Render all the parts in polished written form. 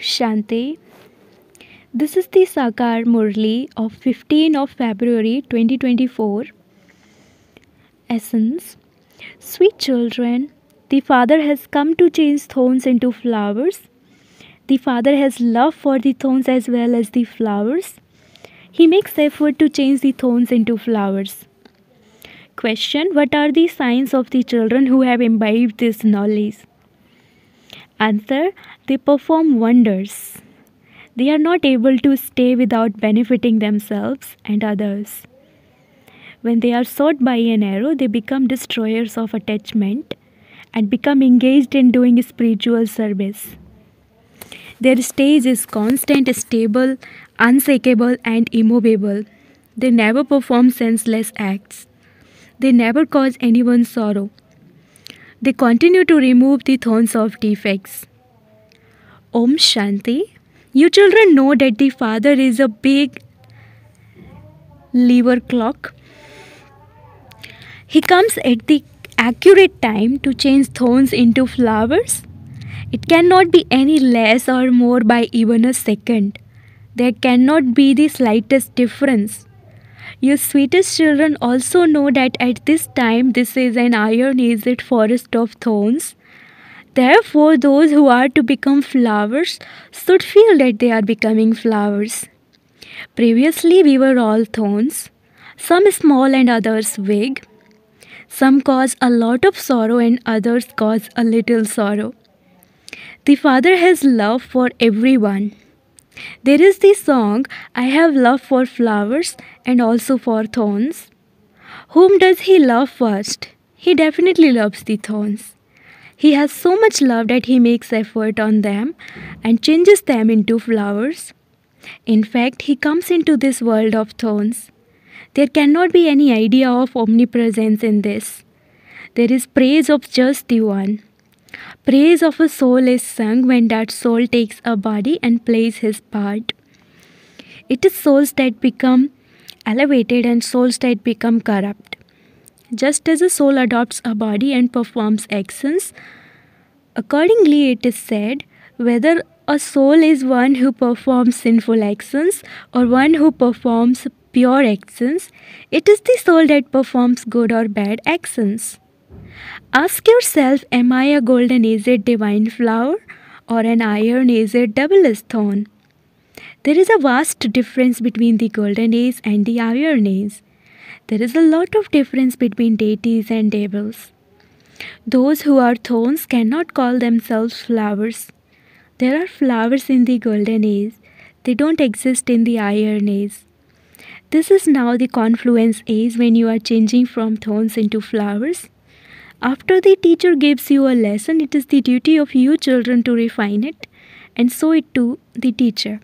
Shanti. This is the Sakar Murli of 15 of February 2024. Essence. Sweet children, the Father has come to change thorns into flowers. The Father has love for the thorns as well as the flowers. He makes effort to change the thorns into flowers. Question. What are the signs of the children who have imbibed this knowledge? Answer. They perform wonders. They are not able to stay without benefiting themselves and others. When they are shot by an arrow, they become destroyers of attachment and become engaged in doing spiritual service. Their stage is constant, stable, unshakable, and immovable. They never perform senseless acts. They never cause anyone sorrow. They continue to remove the thorns of defects. Om Shanti. You children know that the Father is a big lever clock. He comes at the accurate time to change thorns into flowers. It cannot be any less or more by even a second. There cannot be the slightest difference. Your sweetest children also know that at this time this is an iron-edged forest of thorns. Therefore, those who are to become flowers should feel that they are becoming flowers. Previously, we were all thorns, some small and others big. Some cause a lot of sorrow and others cause a little sorrow. The Father has love for everyone. There is the song, I have love for flowers and also for thorns. Whom does He love first? He definitely loves the thorns. He has so much love that He makes effort on them and changes them into flowers. In fact, He comes into this world of thorns. There cannot be any idea of omnipresence in this. There is praise of just the one. Praise of a soul is sung when that soul takes a body and plays his part. It is souls that become elevated and souls that become corrupt. Just as a soul adopts a body and performs actions, accordingly it is said, whether a soul is one who performs sinful actions or one who performs pure actions, it is the soul that performs good or bad actions. Ask yourself, am I a golden-edged divine flower or an iron-edged double-edged thorn? There is a vast difference between the golden age and the iron age. There is a lot of difference between deities and devils. Those who are thorns cannot call themselves flowers. There are flowers in the golden age. They don't exist in the iron age. This is now the confluence age when you are changing from thorns into flowers. After the teacher gives you a lesson, it is the duty of you children to refine it and show it to the teacher.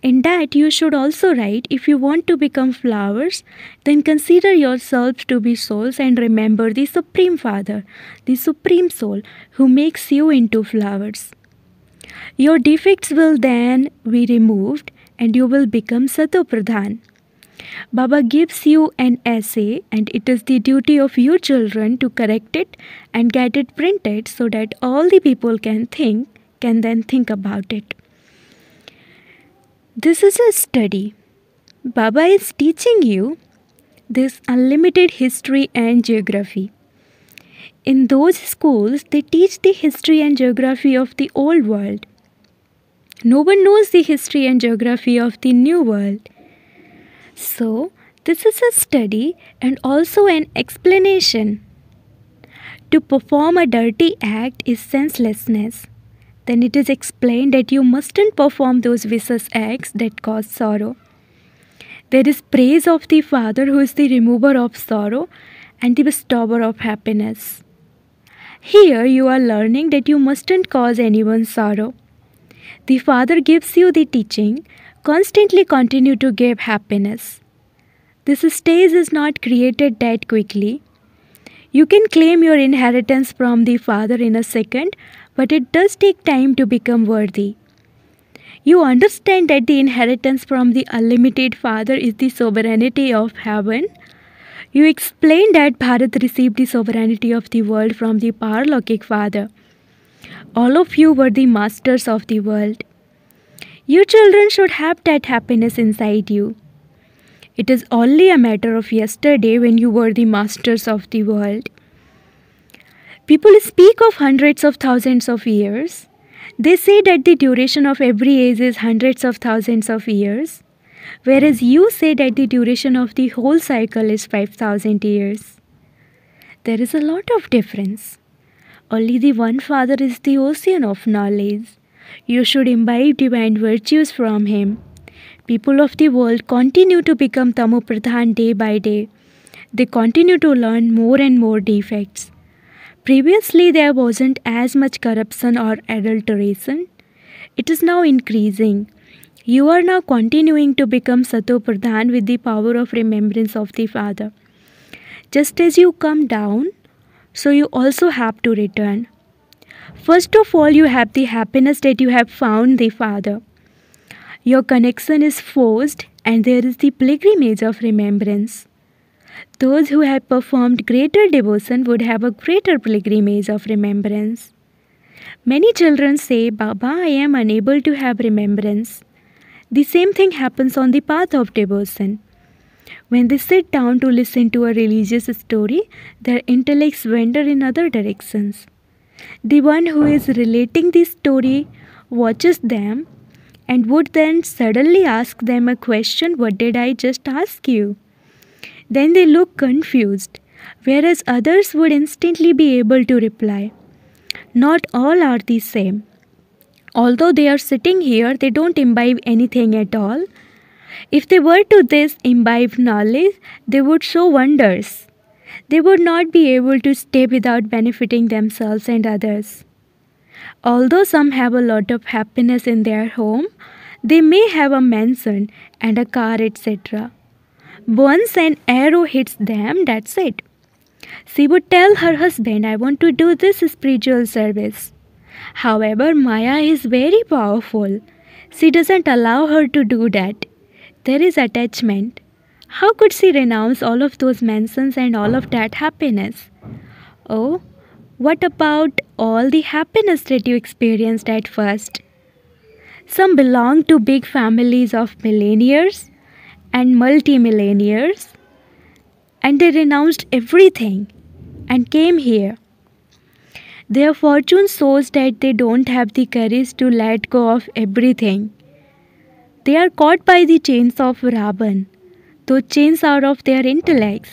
In that, you should also write, if you want to become flowers, then consider yourselves to be souls and remember the Supreme Father, the Supreme Soul, who makes you into flowers. Your defects will then be removed and you will become Sato Pradhan. Baba gives you an essay and it is the duty of you children to correct it and get it printed so that all the people can then think about it. This is a study. Baba is teaching you this unlimited history and geography. In those schools, they teach the history and geography of the old world. No one knows the history and geography of the new world. So, this is a study and also an explanation. To perform a dirty act is senselessness. Then it is explained that you mustn't perform those vicious acts that cause sorrow. There is praise of the Father who is the remover of sorrow and the bestower of happiness. Here you are learning that you mustn't cause anyone sorrow. The Father gives you the teaching, constantly continue to give happiness. This stage is not created that quickly. You can claim your inheritance from the Father in a second, but it does take time to become worthy. You understand that the inheritance from the unlimited Father is the sovereignty of heaven. You explain that Bharat received the sovereignty of the world from the Paralokik Father. All of you were the masters of the world. You children should have that happiness inside you. It is only a matter of yesterday when you were the masters of the world. People speak of hundreds of thousands of years. They say that the duration of every age is hundreds of thousands of years, whereas you say that the duration of the whole cycle is 5,000 years. There is a lot of difference. Only the one Father is the ocean of knowledge. You should imbibe divine virtues from him. People of the world continue to become Tamopradhan day by day. They continue to learn more and more defects. Previously, there wasn't as much corruption or adulteration. It is now increasing. You are now continuing to become Satopradhan with the power of remembrance of the Father. Just as you come down, so you also have to return. First of all, you have the happiness that you have found the Father. Your connection is forced, and there is the pilgrimage of remembrance. Those who have performed greater devotion would have a greater pilgrimage of remembrance. Many children say, Baba, I am unable to have remembrance. The same thing happens on the path of devotion. When they sit down to listen to a religious story, their intellects wander in other directions. The one who is relating the story watches them and would then suddenly ask them a question, what did I just ask you? Then they look confused, whereas others would instantly be able to reply. Not all are the same. Although they are sitting here, they don't imbibe anything at all. If they were to this imbibe knowledge, they would show wonders. They would not be able to stay without benefiting themselves and others. Although some have a lot of happiness in their home, they may have a mansion and a car, etc. Once an arrow hits them, that's it. She would tell her husband, I want to do this spiritual service. However, Maya is very powerful. She doesn't allow her to do that. There is attachment. How could she renounce all of those mansions and all of that happiness? Oh, what about all the happiness that you experienced at first? Some belong to big families of millionaires and multimillionaires, and they renounced everything and came here. Their fortune shows that they don't have the courage to let go of everything. They are caught by the chains of Ravan. Those chains are of their intellects.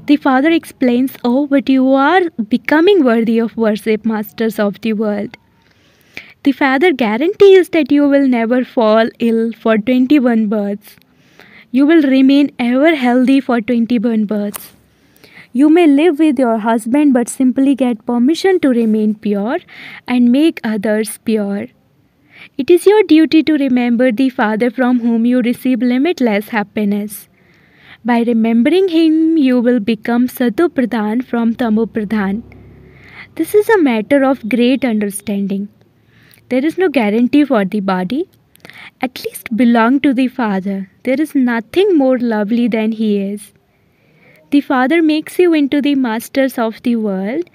The Father explains, oh, but you are becoming worthy of worship, masters of the world. The Father guarantees that you will never fall ill for 21 births. You will remain ever healthy for 21 births. You may live with your husband but simply get permission to remain pure and make others pure. It is your duty to remember the Father from whom you receive limitless happiness. By remembering him, you will become Satopradhan from Tamopradhan. This is a matter of great understanding. There is no guarantee for the body. At least belong to the Father. There is nothing more lovely than he is. The Father makes you into the masters of the world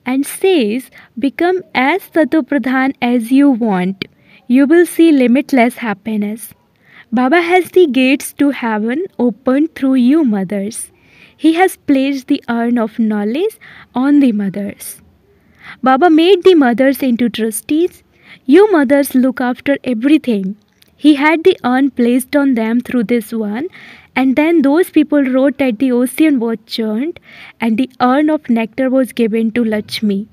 and says, become as Satopradhan as you want. You will see limitless happiness. Baba has the gates to heaven opened through you mothers. He has placed the urn of knowledge on the mothers. Baba made the mothers into trustees. You mothers look after everything. He had the urn placed on them through this one, and then those people wrote that the ocean was churned and the urn of nectar was given to Lakshmi.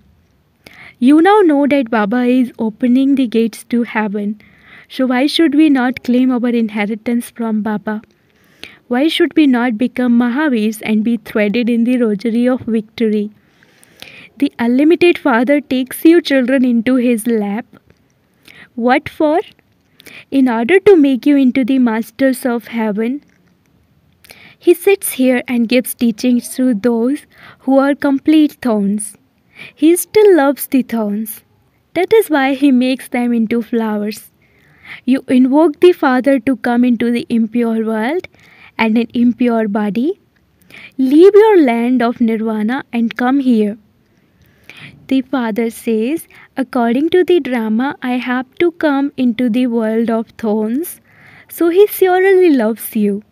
You now know that Baba is opening the gates to heaven. So why should we not claim our inheritance from Baba? Why should we not become Mahavirs and be threaded in the rosary of victory? The unlimited Father takes you children into his lap. What for? In order to make you into the masters of heaven. He sits here and gives teachings to those who are complete thorns. He still loves the thorns. That is why he makes them into flowers. You invoke the Father to come into the impure world and an impure body. Leave your land of nirvana and come here. The father says, according to the drama, I have to come into the world of thorns, so he surely loves you.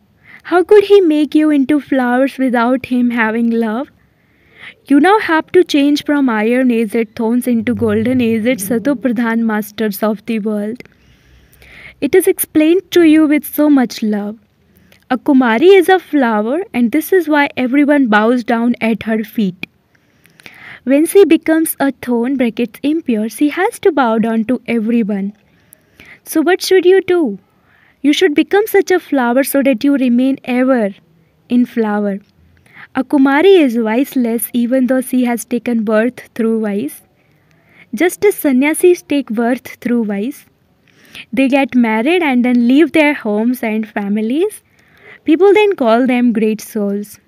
How could he make you into flowers without him having love? You now have to change from iron aged thorns into golden aged Satopradhan masters of the world. It is explained to you with so much love. A Kumari is a flower, and this is why everyone bows down at her feet. When she becomes a thorn brackets impure, she has to bow down to everyone. So what should you do? You should become such a flower so that you remain ever in flower. A Kumari is viceless even though she has taken birth through vice. Just as sannyasis take birth through vice, they get married and then leave their homes and families. People then call them great souls.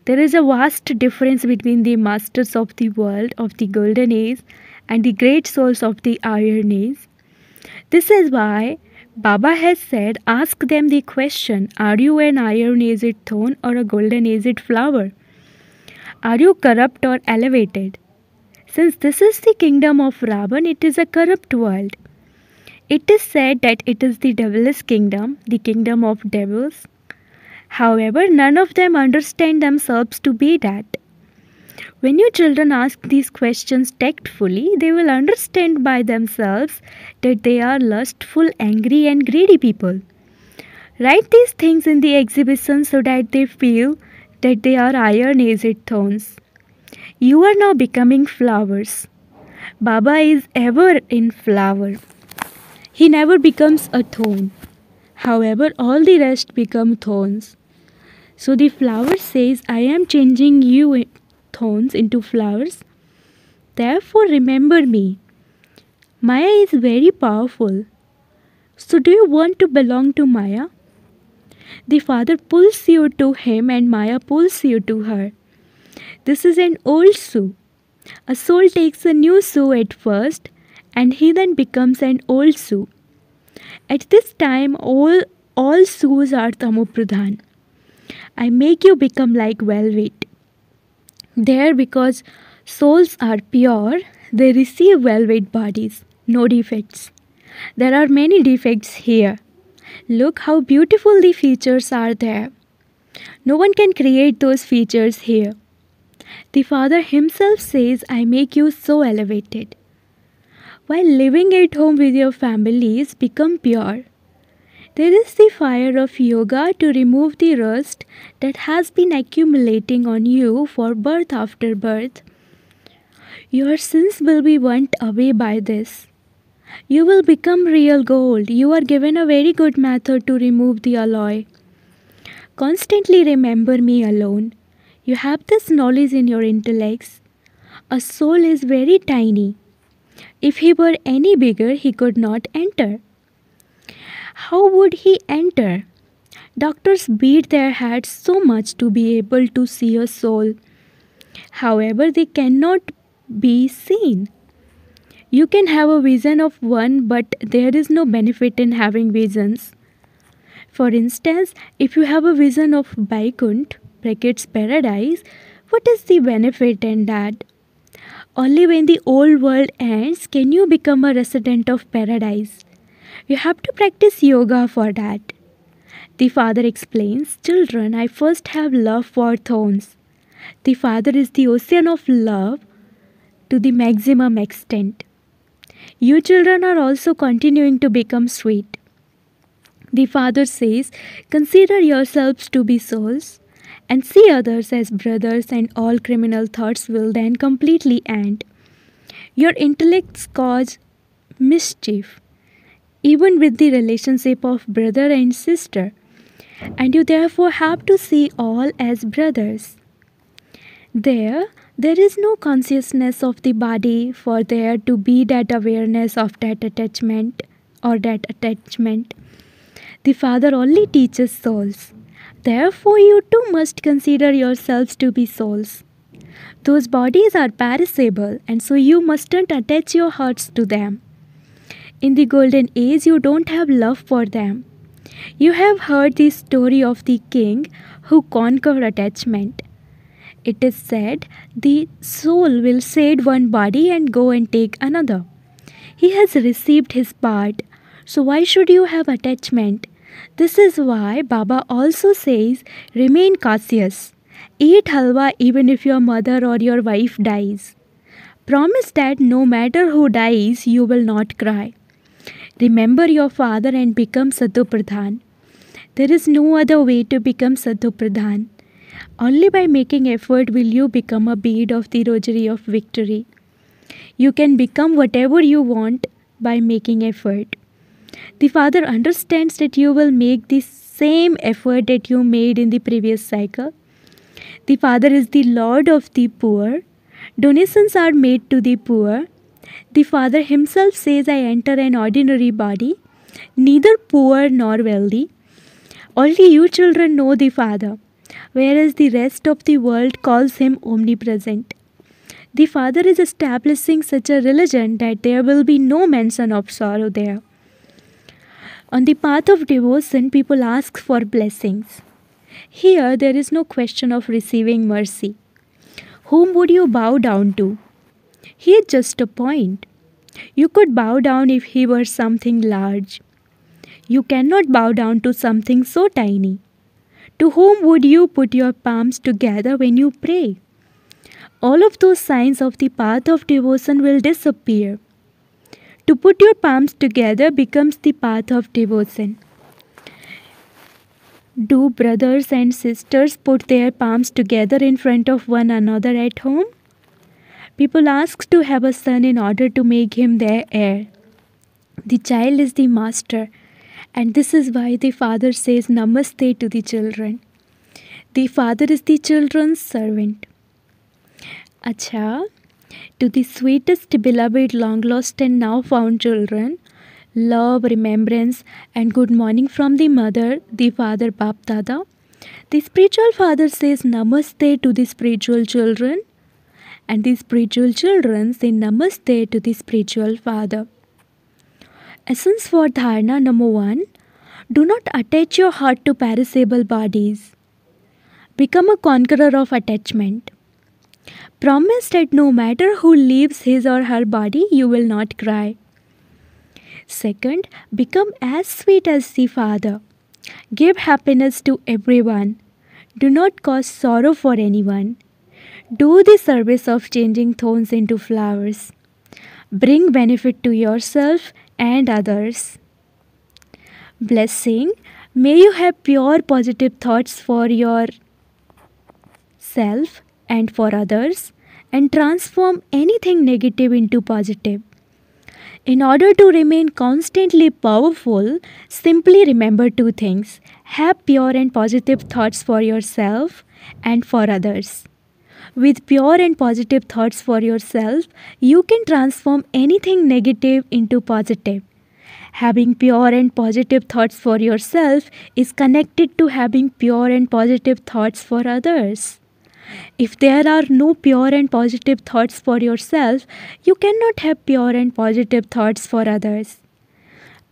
There is a vast difference between the masters of the world of the golden age and the great souls of the iron age. This is why Baba has said, ask them the question, are you an iron aged thorn or a golden aged flower? Are you corrupt or elevated? Since this is the kingdom of Ravan, it is a corrupt world. It is said that it is the devilish kingdom, the kingdom of devils. However, none of them understand themselves to be that. When you children ask these questions tactfully, they will understand by themselves that they are lustful, angry, and greedy people. Write these things in the exhibition so that they feel that they are iron aged thorns. You are now becoming flowers. Baba is ever in flower. He never becomes a thorn. However, all the rest become thorns. So the flower says, I am changing you thorns into flowers. Therefore, remember me. Maya is very powerful. So do you want to belong to Maya? The father pulls you to him and Maya pulls you to her. This is an old shoe. A soul takes a new shoe at first and he then becomes an old shoe. At this time, all shoes are tamopradhan. I make you become like velvet. There, because souls are pure, they receive velvet bodies, no defects. There are many defects here. Look how beautiful the features are there. No one can create those features here. The Father himself says, I make you so elevated. While living at home with your families, become pure. There is the fire of yoga to remove the rust that has been accumulating on you for birth after birth. Your sins will be burnt away by this. You will become real gold. You are given a very good method to remove the alloy. Constantly remember me alone. You have this knowledge in your intellects. A soul is very tiny. If he were any bigger, he could not enter. How would he enter? Doctors beat their heads so much to be able to see a soul. However, they cannot be seen. You can have a vision of one, but there is no benefit in having visions. For instance, if you have a vision of Vaikunt, brackets paradise, what is the benefit in that? Only when the old world ends can you become a resident of paradise. You have to practice yoga for that. The Father explains, children, I first have love for thorns. The Father is the ocean of love to the maximum extent. You children are also continuing to become sweet. The Father says, consider yourselves to be souls and see others as brothers, and all criminal thoughts will then completely end. Your intellects cause mischief, even with the relationship of brother and sister, and you therefore have to see all as brothers. There is no consciousness of the body for there to be that awareness of that attachment or that attachment. The Father only teaches souls. Therefore, you too must consider yourselves to be souls. Those bodies are perishable, and so you mustn't attach your hearts to them. In the golden age, you don't have love for them. You have heard the story of the king who conquered attachment. It is said the soul will shed one body and go and take another. He has received his part, so why should you have attachment? This is why Baba also says, remain cautious. Eat halwa even if your mother or your wife dies. Promise that no matter who dies, you will not cry. Remember your father and become Sadhu Pradhan. There is no other way to become Sadhu Pradhan. Only by making effort will you become a bead of the rosary of victory. You can become whatever you want by making effort. The Father understands that you will make the same effort that you made in the previous cycle. The Father is the Lord of the poor. Donations are made to the poor. The Father himself says, I enter an ordinary body, neither poor nor wealthy. Only you children know the Father, whereas the rest of the world calls him omnipresent. The Father is establishing such a religion that there will be no mention of sorrow there. On the path of devotion, people ask for blessings. Here, there is no question of receiving mercy. Whom would you bow down to? He is just a point. You could bow down if he were something large. You cannot bow down to something so tiny. To whom would you put your palms together when you pray? All of those signs of the path of devotion will disappear. To put your palms together becomes the path of devotion. Do brothers and sisters put their palms together in front of one another at home? People ask to have a son in order to make him their heir. The child is the master, and this is why the Father says Namaste to the children. The Father is the children's servant. Acha, to the sweetest beloved long lost and now found children, love, remembrance and good morning from the mother, the father Bap Dada. The spiritual father says Namaste to the spiritual children, and the spiritual children say Namaste to the spiritual father. Essence for Dharana number 1. Do not attach your heart to perishable bodies. Become a conqueror of attachment. Promise that no matter who leaves his or her body, you will not cry. Second, become as sweet as the Father. Give happiness to everyone. Do not cause sorrow for anyone. Do the service of changing thorns into flowers. Bring benefit to yourself and others. Blessing. May you have pure positive thoughts for yourself and for others, and transform anything negative into positive. In order to remain constantly powerful, simply remember 2 things. Have pure and positive thoughts for yourself and for others. With pure and positive thoughts for yourself, you can transform anything negative into positive. Having pure and positive thoughts for yourself is connected to having pure and positive thoughts for others. If there are no pure and positive thoughts for yourself, you cannot have pure and positive thoughts for others.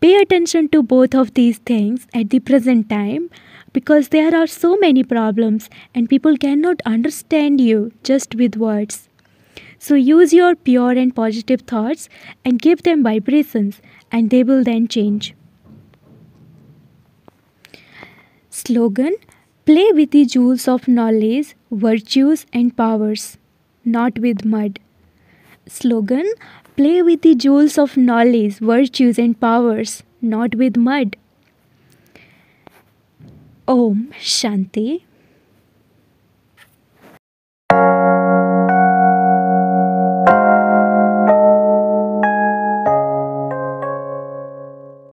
Pay attention to both of these things at the present time, because there are so many problems and people cannot understand you just with words. So use your pure and positive thoughts and give them vibrations, and they will then change. Slogan: play with the jewels of knowledge, virtues and powers, not with mud. Slogan: play with the jewels of knowledge, virtues and powers, not with mud. Om Shanti.